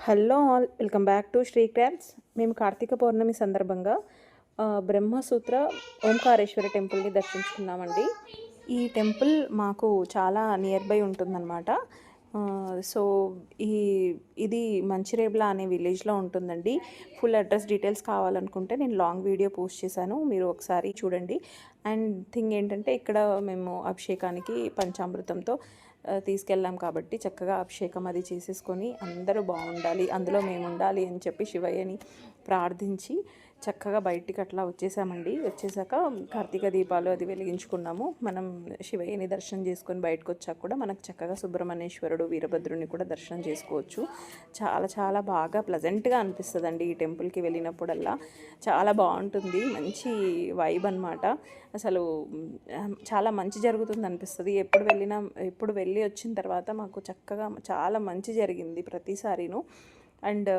Hello all, welcome back to Sri crafts. మేము కార్తీక పౌర్ణమి సందర్భంగా బ్రహ్మసూత్ర ఓంకారేశ్వర టెంపుల్ని దర్శించుకున్నామండి. ఈ టెంపుల్ మాకు చాలా నియర్ బై ఉంటుందన్నమాట. సో ఈ ఇది మంచిరేబ్ల అనే విలేజ్లో ఉంటుందండి. ఫుల్ అడ్రస్ డీటెయిల్స్ కావాలనుకుంటే నేను లాంగ్ వీడియో పోస్ట్ చేశాను, మీరు ఒకసారి చూడండి. అండ్ థింగ్ ఏంటంటే, ఇక్కడ మేము అభిషేకానికి పంచామృతంతో తీసుకెళ్ళాం కాబట్టి చక్కగా అభిషేకం అది చేసేసుకొని అందరూ బాగుండాలి, అందులో మేము ఉండాలి అని చెప్పి శివయ్యని ప్రార్థించి చక్కగా బయటికి అట్లా వచ్చేసామండి. వచ్చేసాక కార్తీక దీపాలు అది వెలిగించుకున్నాము. మనం శివయ్యని దర్శనం చేసుకొని బయటకు వచ్చాక కూడా మనకు చక్కగా సుబ్రహ్మణ్యేశ్వరుడు, వీరభద్రుని కూడా దర్శనం చేసుకోవచ్చు. చాలా చాలా బాగా ప్లజెంట్గా అనిపిస్తుందండి ఈ టెంపుల్కి వెళ్ళినప్పుడల్లా. చాలా బాగుంటుంది, మంచి వైబ్ అనమాట. అసలు చాలా మంచి జరుగుతుంది అనిపిస్తుంది. ఎప్పుడు వెళ్ళి వచ్చిన తర్వాత మాకు చక్కగా చాలా మంచి జరిగింది ప్రతిసారిను. అండ్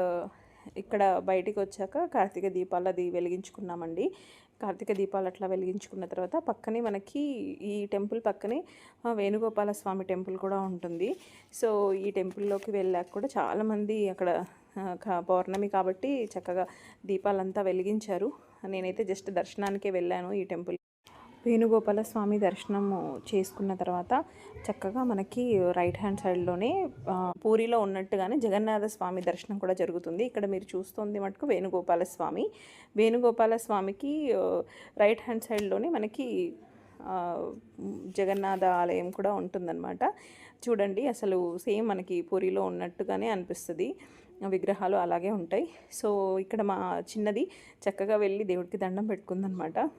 ఇక్కడ బయటికి వచ్చాక కార్తీక దీపాలు అది వెలిగించుకున్నామండి. కార్తీక దీపాలు అట్లా వెలిగించుకున్న తర్వాత పక్కనే మనకి ఈ టెంపుల్ పక్కనే వేణుగోపాల స్వామి టెంపుల్ కూడా ఉంటుంది. సో ఈ టెంపుల్లోకి వెళ్ళాక కూడా చాలామంది అక్కడ పౌర్ణమి కాబట్టి చక్కగా దీపాలంతా వెలిగించారు. నేనైతే జస్ట్ దర్శనానికే వెళ్ళాను ఈ టెంపుల్. వేణుగోపాల స్వామి దర్శనము చేసుకున్న తర్వాత చక్కగా మనకి రైట్ హ్యాండ్ సైడ్లోనే పూరిలో ఉన్నట్టుగానే జగన్నాథ స్వామి దర్శనం కూడా జరుగుతుంది. ఇక్కడ మీరు చూస్తుంది మటుకు వేణుగోపాల స్వామి. వేణుగోపాల స్వామికి రైట్ హ్యాండ్ సైడ్లోనే మనకి జగన్నాథ ఆలయం కూడా ఉంటుందన్నమాట. చూడండి, అసలు సేమ్ మనకి పూరిలో ఉన్నట్టుగానే అనిపిస్తుంది. విగ్రహాలు అలాగే ఉంటాయి. సో ఇక్కడ మా చిన్నది చక్కగా వెళ్ళి దేవుడికి దండం పెట్టుకుందనమాట.